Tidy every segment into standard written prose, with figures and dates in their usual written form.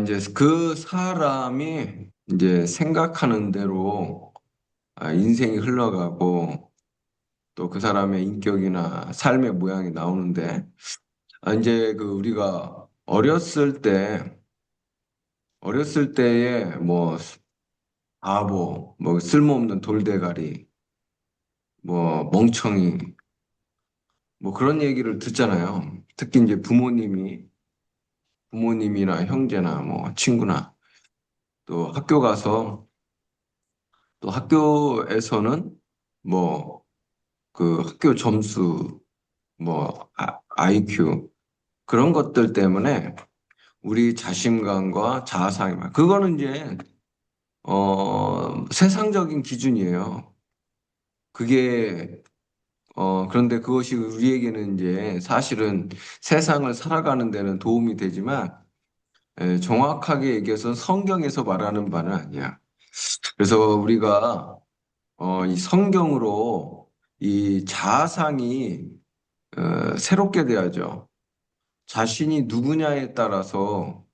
이제 그 사람이 이제 생각하는 대로 인생이 흘러가고 또 그 사람의 인격이나 삶의 모양이 나오는데 이제 그 우리가 어렸을 때에 뭐 바보, 뭐 쓸모없는 돌대가리, 뭐 멍청이 뭐 그런 얘기를 듣잖아요. 특히 이제 부모님이나 형제나 뭐 친구나 또 학교 가서 또 학교에서는 뭐 그 학교 점수, 뭐 IQ 그런 것들 때문에 우리 자신감과 자아상이 그거는 이제 세상적인 기준이에요. 그게 그런데 그것이 우리에게는 이제 사실은 세상을 살아가는 데는 도움이 되지만 정확하게 얘기해서 성경에서 말하는 바는 아니야. 그래서 우리가 이 성경으로 이 자아상이 새롭게 돼야죠. 자신이 누구냐에 따라서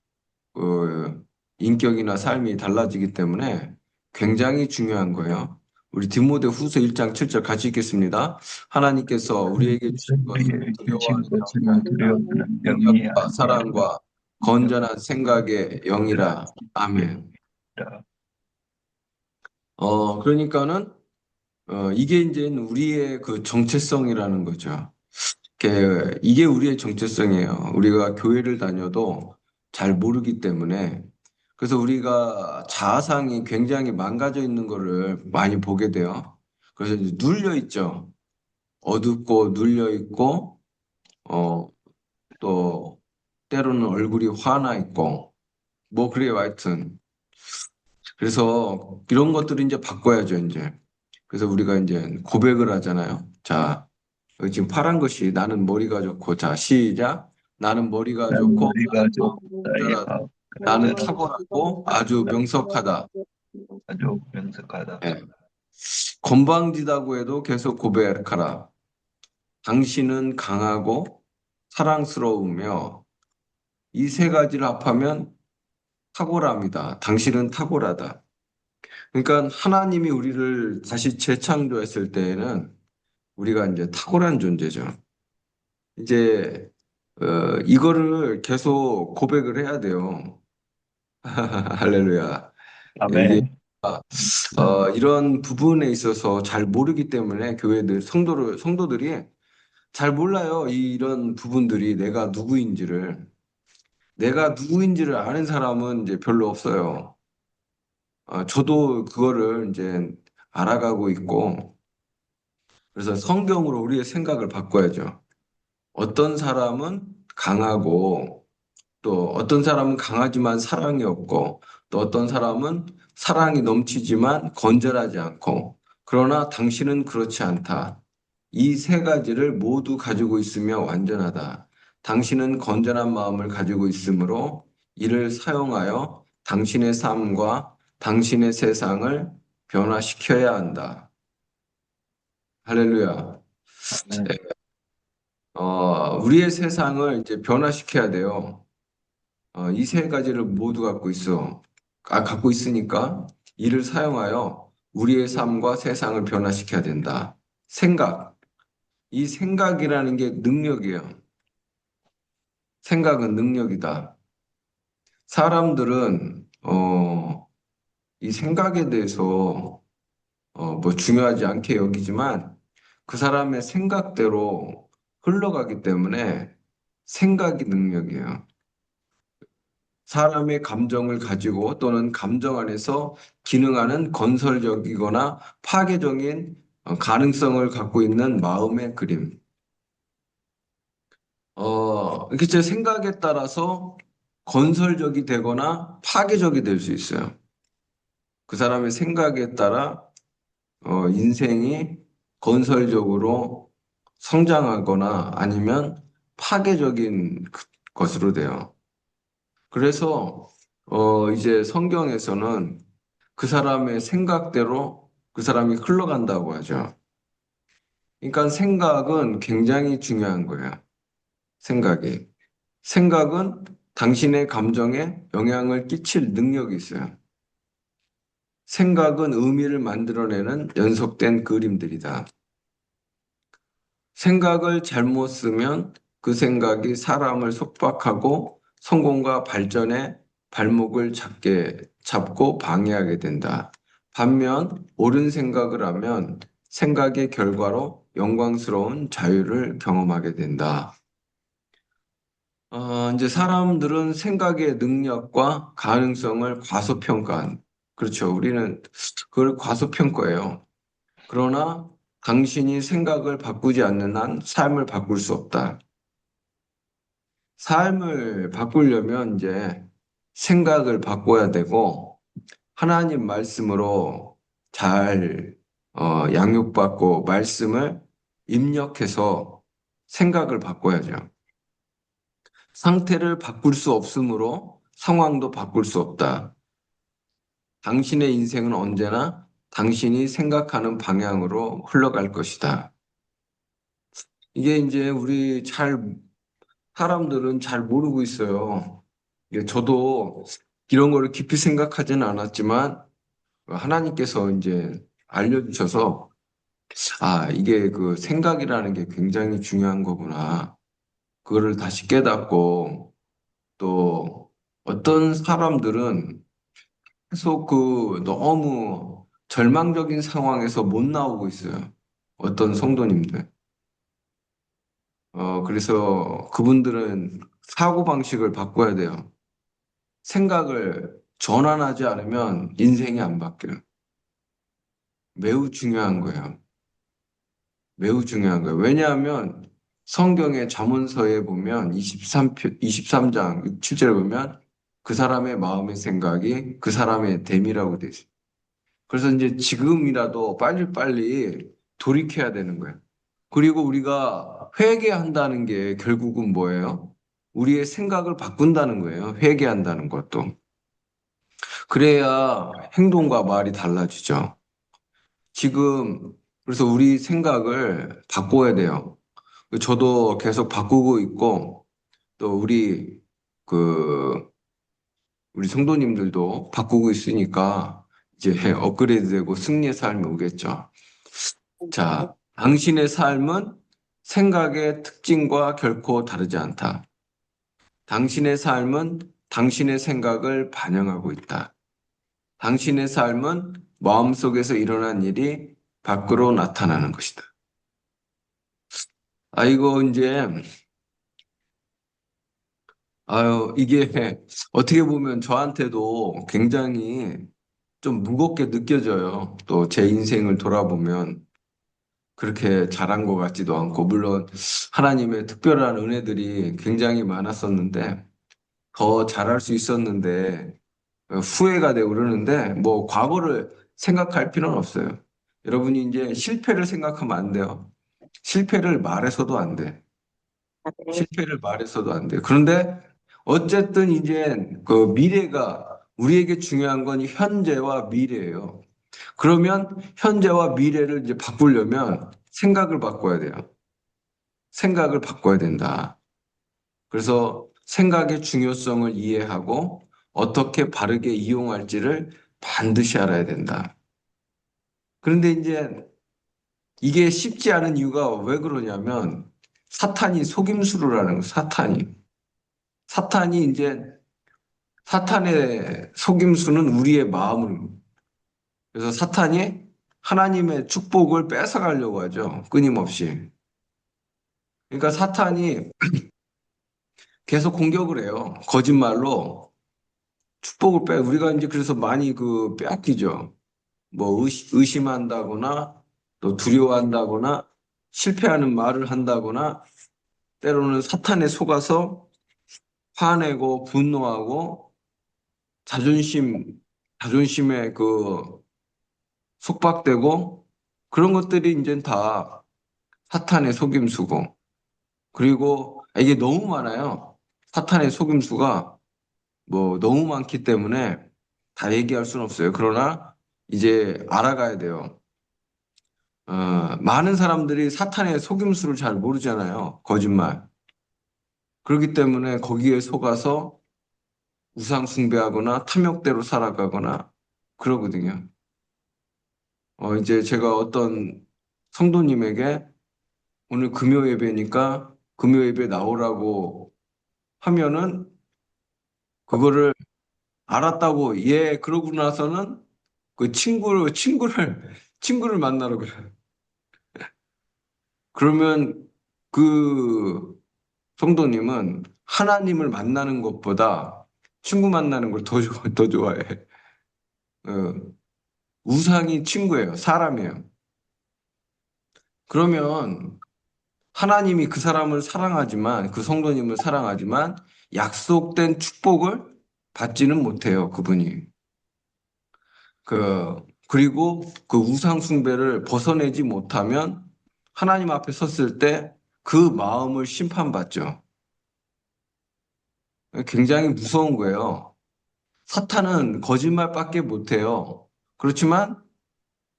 인격이나 삶이 달라지기 때문에 굉장히 중요한 거예요. 우리 디모데 후서 1장 7절 같이 읽겠습니다. 하나님께서 우리에게 주신 것은 우리에게 주신 두려워하는 영이 것은 아니라 두려워하는 영이 능력과 아니라 사랑과 건전한 능력과 생각의 영이라. 아멘. 영이라. 그러니까는 이게 이제 우리의 그 정체성이라는 거죠. 이게 우리의 정체성이에요. 우리가 교회를 다녀도 잘 모르기 때문에. 그래서 우리가 자아상이 굉장히 망가져 있는 거를 많이 보게 돼요. 그래서 이제 눌려 있죠. 어둡고 눌려 있고, 어, 또 때로는 얼굴이 화나 있고, 뭐 그래요, 하여튼. 그래서 이런 것들을 이제 바꿔야죠, 이제. 그래서 우리가 이제 고백을 하잖아요. 자, 여기 지금 파란 것이 나는 머리가 좋고, 자, 시작. 나는 머리가 나는 좋고, 머리가 좋다의 간절하다. 나는 간절한 탁월하고 아주 명석하다. 아주 명석하다. 예. 건방지다고 해도 계속 고백하라. 당신은 강하고 사랑스러우며 이 세 가지를 합하면 탁월합니다. 당신은 탁월하다. 그러니까 하나님이 우리를 다시 재창조했을 때에는 우리가 이제 탁월한 존재죠. 이제 이거를 계속 고백을 해야 돼요. 할렐루야. 이게 아멘. 이런 부분에 있어서 잘 모르기 때문에 성도들이 잘 몰라요. 이런 부분들이 내가 누구인지를 아는 사람은 이제 별로 없어요. 저도 그거를 이제 알아가고 있고, 그래서 성경으로 우리의 생각을 바꿔야죠. 어떤 사람은 강하고, 또 어떤 사람은 강하지만 사랑이 없고, 또 어떤 사람은 사랑이 넘치지만 건전하지 않고, 그러나 당신은 그렇지 않다. 이 세 가지를 모두 가지고 있으며 완전하다. 당신은 건전한 마음을 가지고 있으므로 이를 사용하여 당신의 삶과 당신의 세상을 변화시켜야 한다. 할렐루야. 아멘. 우리의 세상을 이제 변화시켜야 돼요. 이 세 가지를 모두 갖고 있으니까 이를 사용하여 우리의 삶과 세상을 변화시켜야 된다. 생각. 이 생각이라는 게 능력이에요. 생각은 능력이다. 사람들은, 이 생각에 대해서, 뭐 중요하지 않게 여기지만 그 사람의 생각대로 흘러가기 때문에 생각이 능력이에요. 사람의 감정을 가지고 또는 감정 안에서 기능하는 건설적이거나 파괴적인 가능성을 갖고 있는 마음의 그림. 이게 제 생각에 따라서 건설적이 되거나 파괴적이 될 수 있어요. 그 사람의 생각에 따라 인생이 건설적으로 성장하거나 아니면 파괴적인 것으로 돼요. 그래서 이제 성경에서는 그 사람의 생각대로 그 사람이 흘러간다고 하죠. 그러니까 생각은 굉장히 중요한 거예요. 생각이. 생각은 당신의 감정에 영향을 끼칠 능력이 있어요. 생각은 의미를 만들어내는 연속된 그림들이다. 생각을 잘못 쓰면 그 생각이 사람을 속박하고 성공과 발전의 발목을 잡고 방해하게 된다. 반면 옳은 생각을 하면 생각의 결과로 영광스러운 자유를 경험하게 된다. 이제 사람들은 생각의 능력과 가능성을 과소평가한, 그렇죠. 우리는 그걸 과소평가해요. 그러나 당신이 생각을 바꾸지 않는 한 삶을 바꿀 수 없다. 삶을 바꾸려면 이제 생각을 바꿔야 되고 하나님 말씀으로 잘 양육받고 말씀을 입력해서 생각을 바꿔야죠. 상태를 바꿀 수 없으므로 상황도 바꿀 수 없다. 당신의 인생은 언제나 당신이 생각하는 방향으로 흘러갈 것이다. 이게 이제 사람들은 잘 모르고 있어요. 저도 이런 거를 깊이 생각하지는 않았지만 하나님께서 이제 알려주셔서 이게 그 생각이라는 게 굉장히 중요한 거구나. 그거를 다시 깨닫고 또 어떤 사람들은 계속 너무 절망적인 상황에서 못 나오고 있어요. 어떤 성도님들. 그래서 그분들은 사고방식을 바꿔야 돼요. 생각을 전환하지 않으면 인생이 안 바뀌어요. 매우 중요한 거예요. 매우 중요한 거예요. 왜냐하면 성경의 잠언서에 보면 23장 6, 7절에 보면 그 사람의 마음의 생각이 그 사람의 됨이라고 돼 있어요. 그래서 이제 지금이라도 빨리빨리 돌이켜야 되는 거예요. 그리고 우리가 회개한다는 게 결국은 뭐예요? 우리의 생각을 바꾼다는 거예요. 회개한다는 것도. 그래야 행동과 말이 달라지죠. 지금, 그래서 우리 생각을 바꿔야 돼요. 저도 계속 바꾸고 있고, 또 그, 우리 성도님들도 바꾸고 있으니까 이제 업그레이드 되고 승리의 삶이 오겠죠. 자, 당신의 삶은 생각의 특징과 결코 다르지 않다. 당신의 삶은 당신의 생각을 반영하고 있다. 당신의 삶은 마음속에서 일어난 일이 밖으로 나타나는 것이다. 이거 이제, 이게 어떻게 보면 저한테도 굉장히 좀 무겁게 느껴져요. 또 제 인생을 돌아보면 그렇게 잘한 것 같지도 않고, 물론 하나님의 특별한 은혜들이 굉장히 많았었는데, 더 잘할 수 있었는데, 후회가 되고 그러는데, 뭐, 과거를 생각할 필요는 없어요. 여러분이 이제 실패를 생각하면 안 돼요. 실패를 말해서도 안 돼. 실패를 말해서도 안 돼. 그런데 어쨌든 이제 그 미래가 우리에게 중요한 건 현재와 미래예요. 그러면 현재와 미래를 이제 바꾸려면 생각을 바꿔야 돼요. 생각을 바꿔야 된다. 그래서 생각의 중요성을 이해하고 어떻게 바르게 이용할지를 반드시 알아야 된다. 그런데 이제 이게 쉽지 않은 이유가 왜 그러냐면 사탄이 속임수를 하는 거예요. 사탄이 이제 사탄의 속임수는 우리의 마음을 그래서 사탄이 하나님의 축복을 뺏어가려고 하죠. 끊임없이. 그러니까 사탄이 계속 공격을 해요. 거짓말로 축복을 우리가 이제 그래서 많이 빼앗기죠. 뭐 의심한다거나 또 두려워한다거나 실패하는 말을 한다거나 때로는 사탄에 속아서 화내고 분노하고 자존심에 속박되고 그런 것들이 이제 다 사탄의 속임수고 그리고 이게 너무 많아요. 사탄의 속임수가 뭐 너무 많기 때문에 다 얘기할 수는 없어요. 그러나 이제 알아가야 돼요. 많은 사람들이 사탄의 속임수를 잘 모르잖아요. 거짓말. 그렇기 때문에 거기에 속아서 우상 숭배하거나 탐욕대로 살아가거나 그러거든요. 이제 제가 어떤 성도님에게 오늘 금요 예배니까 금요 예배 나오라고 하면은 그거를 알았다고 예 그러고 나서는 그 친구를 만나러 가요. 그러면 그 성도님은 하나님을 만나는 것보다 친구 만나는 걸 더 좋아해. 어, 우상이 친구예요. 사람이에요. 그러면 하나님이 그 사람을 사랑하지만, 그 성도님을 사랑하지만, 약속된 축복을 받지는 못해요, 그분이. 그리고 그 우상 숭배를 벗어내지 못하면 하나님 앞에 섰을 때 그 마음을 심판받죠. 굉장히 무서운 거예요. 사탄은 거짓말밖에 못해요. 그렇지만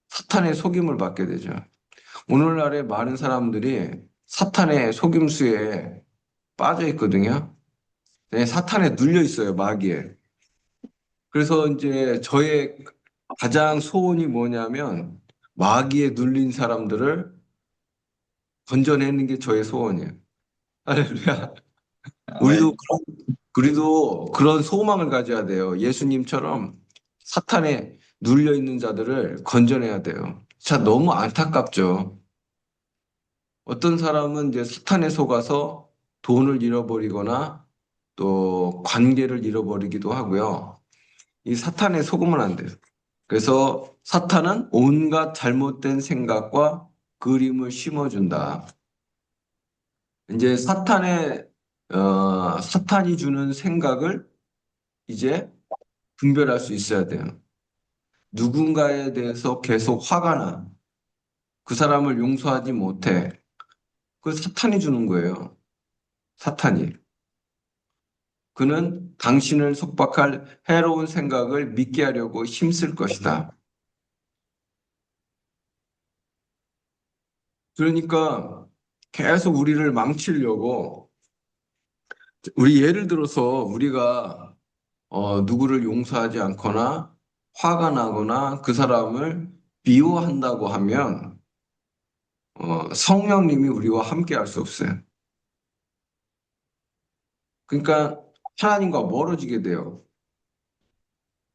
사탄의 속임을 받게 되죠. 오늘날의 많은 사람들이 사탄의 속임수에 빠져 있거든요. 네, 사탄에 눌려 있어요, 마귀에. 그래서 이제 저의 가장 소원이 뭐냐면 마귀에 눌린 사람들을 건져내는 게 저의 소원이에요. 할렐루야. 우리도 아멘. 우리도 그런 소망을 가져야 돼요. 예수님처럼 사탄에 눌려 있는 자들을 건져내야 돼요. 참 너무 안타깝죠. 어떤 사람은 이제 사탄에 속아서 돈을 잃어버리거나 또 관계를 잃어버리기도 하고요. 이 사탄에 속으면 안 돼요. 그래서 사탄은 온갖 잘못된 생각과 그림을 심어준다. 이제 사탄이 주는 생각을 이제 분별할 수 있어야 돼요. 누군가에 대해서 계속 화가 나. 그 사람을 용서하지 못해. 그 사탄이 주는 거예요. 사탄이. 그는 당신을 속박할 해로운 생각을 믿게 하려고 힘쓸 것이다. 그러니까 계속 우리를 망치려고 우리 예를 들어서 우리가 누구를 용서하지 않거나 화가 나거나 그 사람을 미워한다고 하면 성령님이 우리와 함께 할 수 없어요. 그러니까 하나님과 멀어지게 돼요.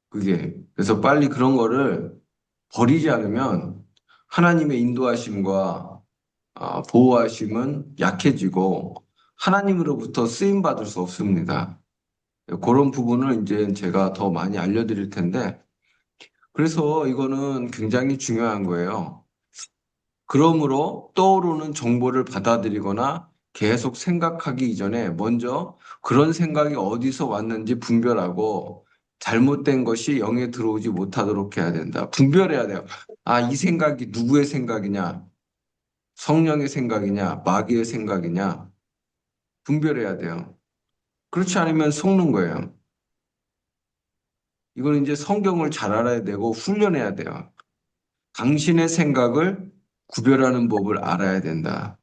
그게. 그래서 빨리 그런 거를 버리지 않으면 하나님의 인도하심과 보호하심은 약해지고 하나님으로부터 쓰임 받을 수 없습니다. 그런 부분을 이제 제가 더 많이 알려드릴 텐데 그래서 이거는 굉장히 중요한 거예요. 그러므로 떠오르는 정보를 받아들이거나 계속 생각하기 이전에 먼저 그런 생각이 어디서 왔는지 분별하고 잘못된 것이 영에 들어오지 못하도록 해야 된다. 분별해야 돼요. 아, 이 생각이 누구의 생각이냐? 성령의 생각이냐? 마귀의 생각이냐? 분별해야 돼요. 그렇지 않으면 속는 거예요. 이건 이제 성경을 잘 알아야 되고 훈련해야 돼요. 당신의 생각을 구별하는 법을 알아야 된다.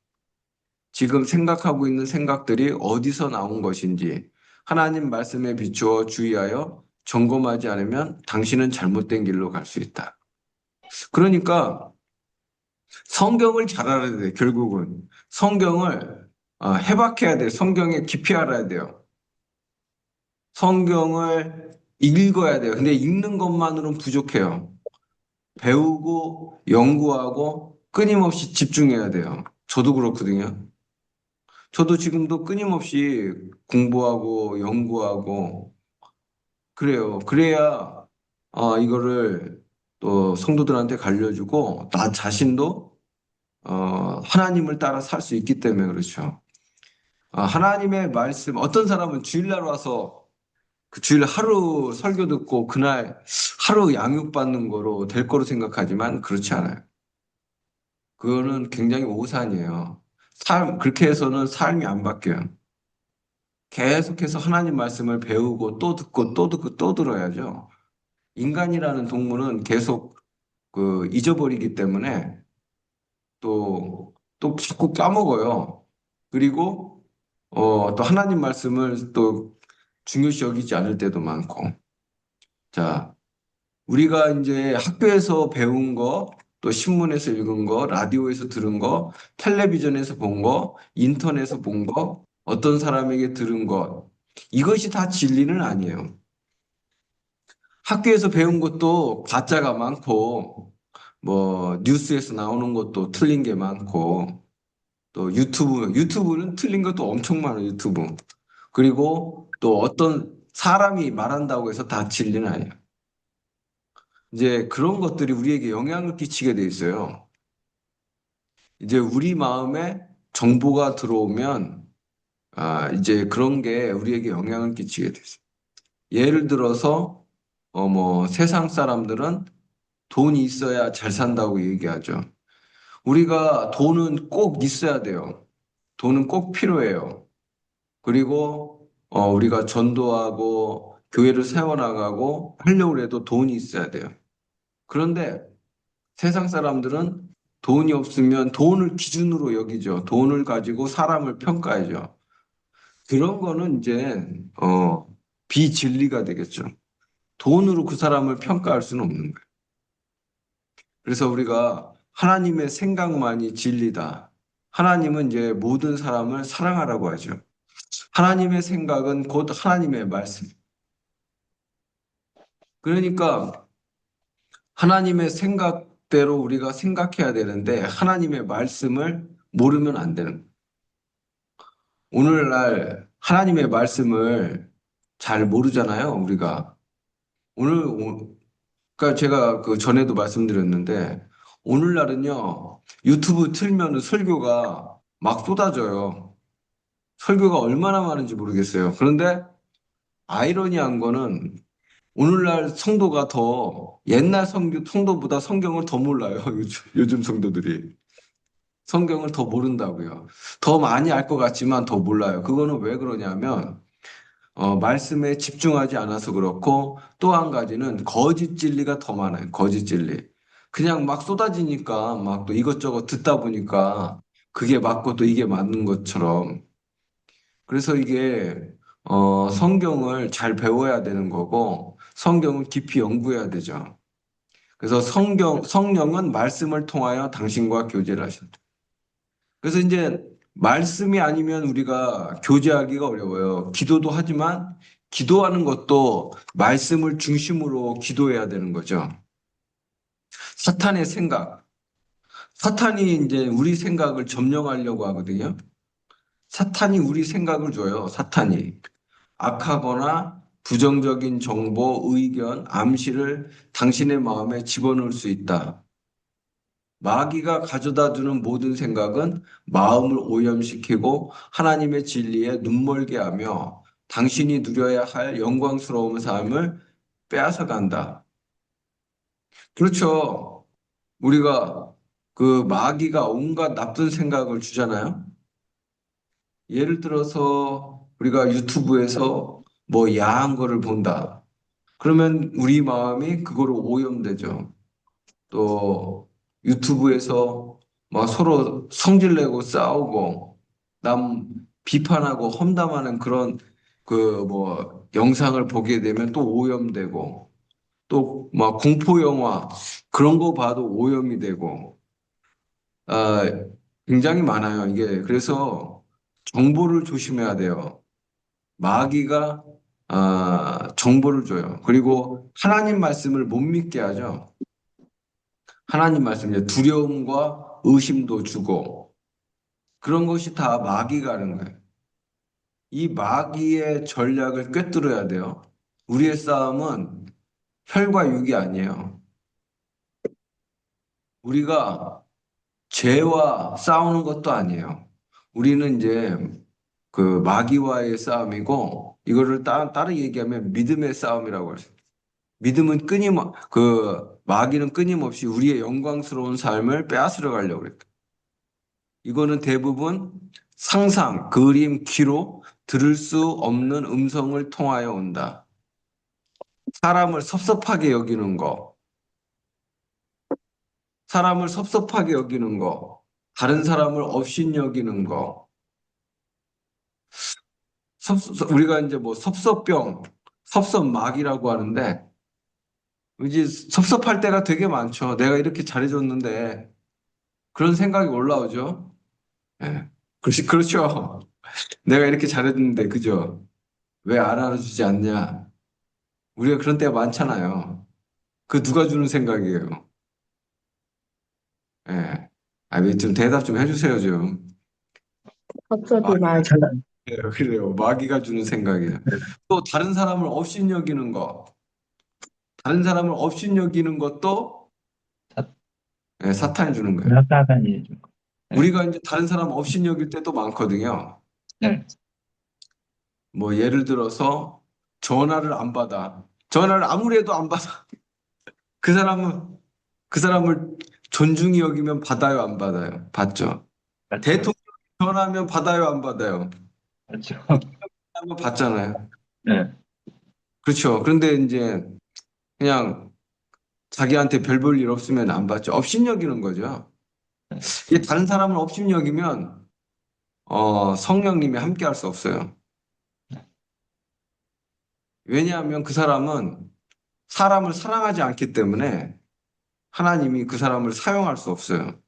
지금 생각하고 있는 생각들이 어디서 나온 것인지 하나님 말씀에 비추어 주의하여 점검하지 않으면 당신은 잘못된 길로 갈 수 있다. 그러니까 성경을 잘 알아야 돼, 결국은. 성경을 해박해야 돼. 성경에 깊이 알아야 돼요. 성경을 읽어야 돼요. 근데 읽는 것만으로는 부족해요. 배우고 연구하고 끊임없이 집중해야 돼요. 저도 그렇거든요. 저도 지금도 끊임없이 공부하고 연구하고 그래요. 그래야 이거를 또 성도들한테 알려주고 나 자신도 하나님을 따라 살 수 있기 때문에 그렇죠. 하나님의 말씀 어떤 사람은 주일날 와서 그 주일 하루 설교 듣고 그날 하루 양육받는 거로 될 거로 생각하지만 그렇지 않아요. 그거는 굉장히 오산이에요. 그렇게 해서는 삶이 안 바뀌어요. 계속해서 하나님 말씀을 배우고 또 듣고 또 듣고 또 들어야죠. 인간이라는 동물은 계속 잊어버리기 때문에 또 자꾸 까먹어요. 그리고 또 하나님 말씀을 또 중요시 여기지 않을 때도 많고. 자, 우리가 이제 학교에서 배운 거, 또 신문에서 읽은 거, 라디오에서 들은 거, 텔레비전에서 본 거, 인터넷에서 본 거, 어떤 사람에게 들은 것, 이것이 다 진리는 아니에요. 학교에서 배운 것도 가짜가 많고, 뭐, 뉴스에서 나오는 것도 틀린 게 많고, 또 유튜브는 틀린 것도 엄청 많아요, 유튜브. 그리고 또 어떤 사람이 말한다고 해서 다 진리는 아니에요. 이제 그런 것들이 우리에게 영향을 끼치게 돼 있어요. 이제 우리 마음에 정보가 들어오면, 이제 그런 게 우리에게 영향을 끼치게 돼 있어요. 예를 들어서, 뭐, 세상 사람들은 돈이 있어야 잘 산다고 얘기하죠. 우리가 돈은 꼭 있어야 돼요. 돈은 꼭 필요해요. 그리고 우리가 전도하고 교회를 세워나가고 하려고 해도 돈이 있어야 돼요. 그런데 세상 사람들은 돈이 없으면 돈을 기준으로 여기죠. 돈을 가지고 사람을 평가하죠. 그런 거는 이제 비진리가 되겠죠. 돈으로 그 사람을 평가할 수는 없는 거예요. 그래서 우리가 하나님의 생각만이 진리다. 하나님은 이제 모든 사람을 사랑하라고 하죠. 하나님의 생각은 곧 하나님의 말씀. 그러니까 하나님의 생각대로 우리가 생각해야 되는데 하나님의 말씀을 모르면 안 되는 거예요. 오늘날 하나님의 말씀을 잘 모르잖아요, 우리가. 그러니까 제가 그 전에도 말씀드렸는데 오늘날은요, 유튜브 틀면 설교가 막 쏟아져요. 설교가 얼마나 많은지 모르겠어요. 그런데 아이러니한 거는 오늘날 성도가 더 옛날 성도보다 성경을 더 몰라요. 요즘 성도들이. 성경을 더 모른다고요. 더 많이 알 것 같지만 더 몰라요. 그거는 왜 그러냐면, 말씀에 집중하지 않아서 그렇고, 또 한 가지는 거짓 진리가 더 많아요. 거짓 진리. 그냥 막 쏟아지니까, 막 또 이것저것 듣다 보니까, 그게 맞고 또 이게 맞는 것처럼. 그래서 이게, 성경을 잘 배워야 되는 거고, 성경을 깊이 연구해야 되죠. 그래서 성령은 말씀을 통하여 당신과 교제를 하신다. 그래서 이제 말씀이 아니면 우리가 교제하기가 어려워요. 기도도 하지만 기도하는 것도 말씀을 중심으로 기도해야 되는 거죠. 사탄의 생각. 사탄이 이제 우리 생각을 점령하려고 하거든요. 사탄이 우리 생각을 줘요. 사탄이. 악하거나 부정적인 정보, 의견, 암시를 당신의 마음에 집어넣을 수 있다. 마귀가 가져다 주는 모든 생각은 마음을 오염시키고 하나님의 진리에 눈멀게 하며 당신이 누려야 할 영광스러운 삶을 빼앗아 간다. 그렇죠. 우리가 그 마귀가 온갖 나쁜 생각을 주잖아요. 예를 들어서 우리가 유튜브에서 뭐 야한 거를 본다. 그러면 우리 마음이 그거로 오염되죠. 또 유튜브에서 막 서로 성질내고 싸우고 남 비판하고 험담하는 그런 그 뭐 영상을 보게 되면 또 오염되고 또 막 공포 영화 그런 거 봐도 오염이 되고 아 굉장히 많아요 이게 그래서 정보를 조심해야 돼요. 마귀가 정보를 줘요. 그리고 하나님 말씀을 못 믿게 하죠. 하나님 말씀에 두려움과 의심도 주고 그런 것이 다 마귀가 하는 거예요. 이 마귀의 전략을 꿰뚫어야 돼요. 우리의 싸움은 혈과 육이 아니에요. 우리가 죄와 싸우는 것도 아니에요. 우리는 이제 그 마귀와의 싸움이고 이거를 따로 얘기하면 믿음의 싸움이라고 할 수 있어요. 믿음은 그 마귀는 끊임없이 우리의 영광스러운 삶을 빼앗으려 가려고 그래요. 이거는 대부분 상상, 그림, 귀로 들을 수 없는 음성을 통하여 온다. 사람을 섭섭하게 여기는 거, 사람을 섭섭하게 여기는 거, 다른 사람을 업신 여기는 거, 우리가 이제 뭐 섭섭병, 섭섭막이라고 하는데, 이제 섭섭할 때가 되게 많죠. 내가 이렇게 잘해줬는데, 그런 생각이 올라오죠. 예. 그렇죠. 내가 이렇게 잘해줬는데, 그죠? 왜 알아주지 않냐? 우리가 그런 때가 많잖아요. 그 누가 주는 생각이에요. 예. 아, 왜 좀 대답 좀 해주세요, 좀. 갑자기 마귀가 말 잘, 주는, 그래요. 마귀가 주는 생각이에요. 네. 또 다른 사람을 업신여기는 거, 다른 사람을 업신여기는 것도 사- 예, 사탄이 주는 거예요. 사단이 해준 거. 네. 우리가 이제 다른 사람 업신여길 때도 많거든요. 네. 뭐 예를 들어서 전화를 안 받아. 전화를 아무리 해도 안 받아. 그 사람은 그 사람을 존중히 여기면 받아요, 안 받아요? 받죠. 맞죠. 대통령 전화하면 받아요, 안 받아요? 맞죠. 한번 받잖아요. 네. 그렇죠. 그런데 이제 그냥 자기한테 별 볼 일 없으면 안 받죠. 업신여기는 거죠. 네. 이게 다른 사람을 업신여기면 성령님이 함께 할 수 없어요. 왜냐하면 그 사람은 사람을 사랑하지 않기 때문에 하나님이 그 사람을 사용할 수 없어요.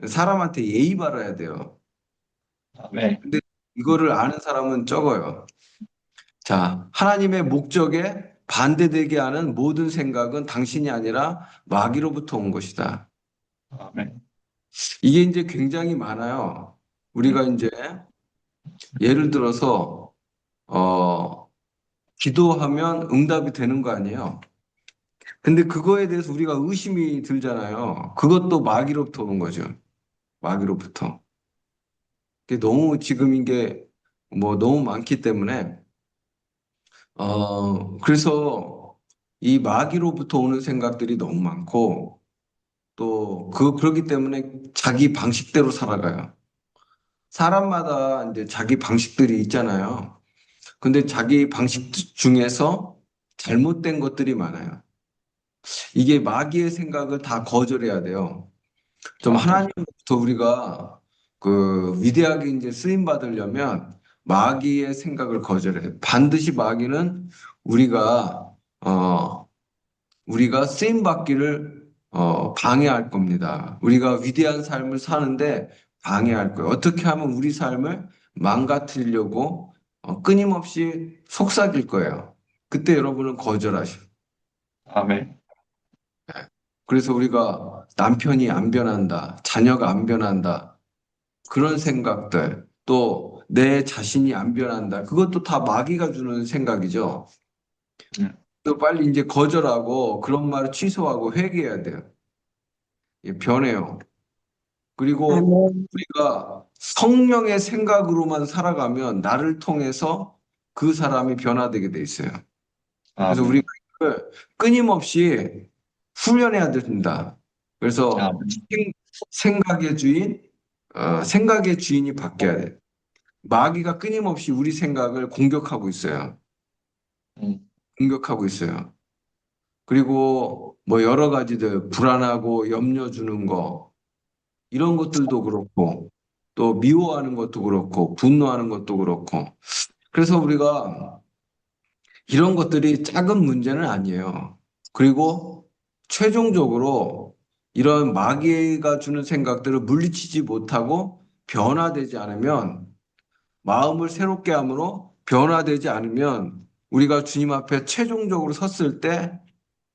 사람한테 예의 바라야 돼요. 네. 근데 이거를 아는 사람은 적어요. 자, 하나님의 목적에 반대되게 하는 모든 생각은 당신이 아니라 마귀로부터 온 것이다. 네. 이게 이제 굉장히 많아요. 우리가 이제 예를 들어서 어, 기도하면 응답이 되는 거 아니에요. 근데 그거에 대해서 우리가 의심이 들잖아요. 그것도 마귀로부터 오는 거죠. 마귀로부터. 이게 너무 지금 이게 뭐 너무 많기 때문에 그래서 이 마귀로부터 오는 생각들이 너무 많고 또 그렇기 때문에 자기 방식대로 살아가요. 사람마다 이제 자기 방식들이 있잖아요. 근데 자기 방식 중에서 잘못된 것들이 많아요. 이게 마귀의 생각을 다 거절해야 돼요. 좀 네. 하나님부터 우리가 그 위대하게 이제 쓰임 받으려면 마귀의 생각을 거절해. 반드시 마귀는 우리가 우리가 쓰임 받기를 방해할 겁니다. 우리가 위대한 삶을 사는데 방해할 거예요. 어떻게 하면 우리 삶을 망가뜨리려고 끊임없이 속삭일 거예요. 그때 여러분은 거절하시오. 아멘. 그래서 우리가 남편이 안 변한다, 자녀가 안 변한다, 그런 생각들, 또 내 자신이 안 변한다. 그것도 다 마귀가 주는 생각이죠. 네. 또 빨리 이제 거절하고 그런 말을 취소하고 회개해야 돼요. 예, 변해요. 그리고 아멘. 우리가 성령의 생각으로만 살아가면 나를 통해서 그 사람이 변화되게 돼 있어요. 그래서 아멘. 우리가 이걸 끊임없이 훈련해야 된다. 그래서 아멘. 생각의 주인, 생각의 주인이 바뀌어야 돼. 마귀가 끊임없이 우리 생각을 공격하고 있어요. 음. 공격하고 있어요. 그리고 뭐 여러 가지들 불안하고 염려 주는 거 이런 것들도 그렇고 또 미워하는 것도 그렇고 분노하는 것도 그렇고 그래서 우리가 이런 것들이 작은 문제는 아니에요. 그리고 최종적으로 이런 마귀가 주는 생각들을 물리치지 못하고 변화되지 않으면 마음을 새롭게 함으로 변화되지 않으면 우리가 주님 앞에 최종적으로 섰을 때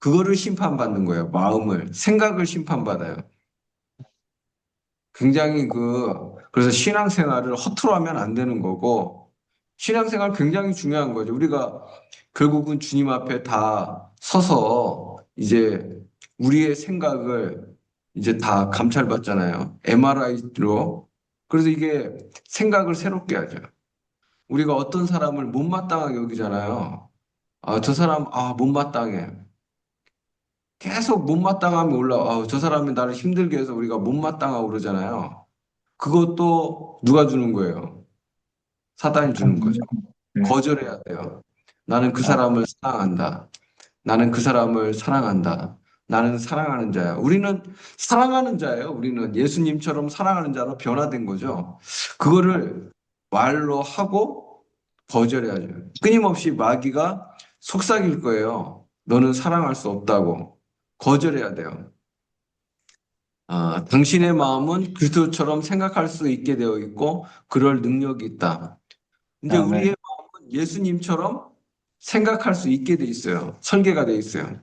그거를 심판받는 거예요. 마음을, 생각을 심판받아요. 굉장히 그래서 신앙생활을 허투루 하면 안 되는 거고, 신앙생활 굉장히 중요한 거죠. 우리가 결국은 주님 앞에 다 서서 이제 우리의 생각을 이제 다 감찰받잖아요. MRI로. 그래서 이게 생각을 새롭게 하죠. 우리가 어떤 사람을 못마땅하게 여기잖아요. 아, 저 사람, 못마땅해. 계속 못마땅함이 올라와. 저 사람이 나를 힘들게 해서 우리가 못마땅하고 그러잖아요. 그것도 누가 주는 거예요? 사단이 주는 거죠. 네. 거절해야 돼요. 나는 그 아, 사람을 사랑한다. 나는 그 사람을 사랑한다. 나는 사랑하는 자야. 우리는 사랑하는 자예요. 우리는 예수님처럼 사랑하는 자로 변화된 거죠. 그거를 말로 하고 거절해야죠. 끊임없이 마귀가 속삭일 거예요. 너는 사랑할 수 없다고. 거절해야 돼요. 당신의 마음은 그리스도처럼 생각할 수 있게 되어 있고 그럴 능력이 있다. 이제 우리의 아멘. 마음은 예수님처럼 생각할 수 있게 돼 있어요. 설계가 돼 있어요.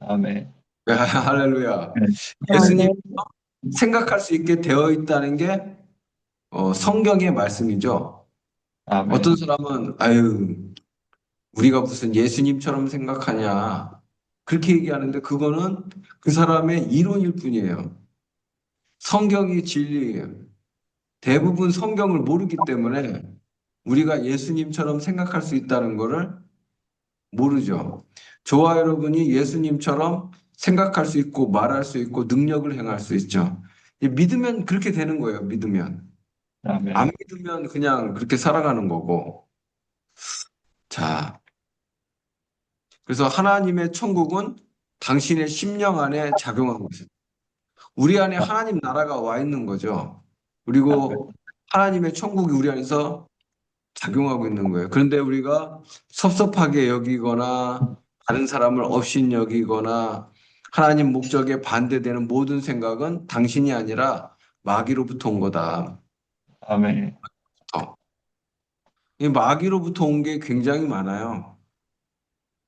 아멘. 할렐루야. 네. 예수님 아멘. 생각할 수 있게 되어 있다는 게 성경의 말씀이죠. 어떤 아멘. 사람은 아유 우리가 무슨 예수님처럼 생각하냐 그렇게 얘기하는데 그거는 그 사람의 이론일 뿐이에요. 성경이 진리예요. 대부분 성경을 모르기 때문에 우리가 예수님처럼 생각할 수 있다는 것을 모르죠. 저와 여러분이 예수님처럼 생각할 수 있고 말할 수 있고 능력을 행할 수 있죠. 믿으면 그렇게 되는 거예요. 믿으면. 안 아멘. 믿으면 그냥 그렇게 살아가는 거고. 자, 그래서 하나님의 천국은 당신의 심령 안에 작용하고 있어요. 우리 안에 하나님 나라가 와 있는 거죠. 그리고 하나님의 천국이 우리 안에서 작용하고 있는 거예요. 그런데 우리가 섭섭하게 여기거나 다른 사람을 업신 여기거나 하나님 목적에 반대되는 모든 생각은 당신이 아니라 마귀로부터 온 거다. 아멘. 이 마귀로부터 온 게 굉장히 많아요.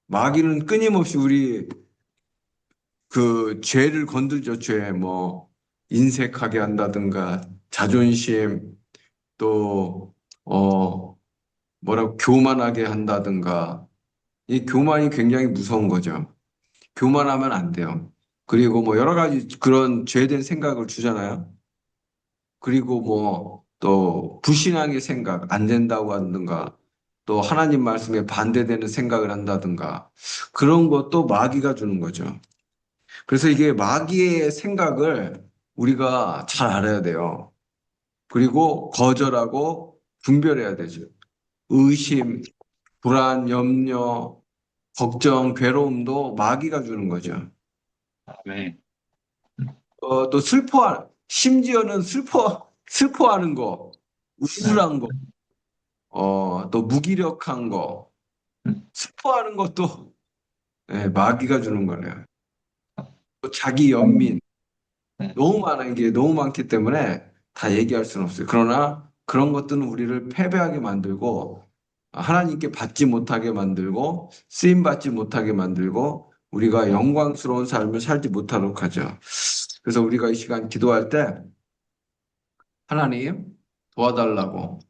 마귀는 끊임없이 우리 그 죄를 건들죠. 죄, 뭐 인색하게 한다든가 자존심 또 뭐라고 교만하게 한다든가 이 교만이 굉장히 무서운 거죠. 교만하면 안 돼요. 그리고 뭐 여러 가지 그런 죄된 생각을 주잖아요. 그리고 뭐 또 불신앙의 생각 안 된다고 하든가 또 하나님 말씀에 반대되는 생각을 한다든가 그런 것도 마귀가 주는 거죠. 그래서 이게 마귀의 생각을 우리가 잘 알아야 돼요. 그리고 거절하고 분별해야 되죠. 의심, 불안, 염려, 걱정, 괴로움도 마귀가 주는 거죠. 아멘. 또 심지어는 슬퍼하는 거, 네. 우울한 거, 또 무기력한 거, 슬퍼하는 것도 예, 마귀가 주는 거네요. 또 자기 연민, 네. 너무 많아, 이게 너무 많기 때문에 다 얘기할 수는 없어요. 그러나 그런 것들은 우리를 패배하게 만들고 하나님께 받지 못하게 만들고 쓰임 받지 못하게 만들고 우리가 영광스러운 삶을 살지 못하도록 하죠. 그래서 우리가 이 시간 기도할 때 하나님 도와달라고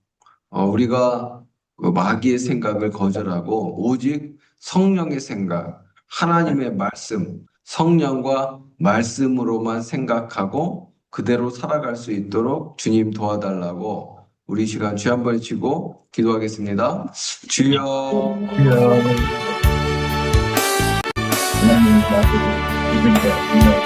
우리가 그 마귀의 생각을 거절하고 오직 성령의 생각, 하나님의 말씀, 성령과 말씀으로만 생각하고 그대로 살아갈 수 있도록 주님 도와달라고 우리 시간 주여 한번 치고 기도하겠습니다. 주여 하나님 나를 믿음과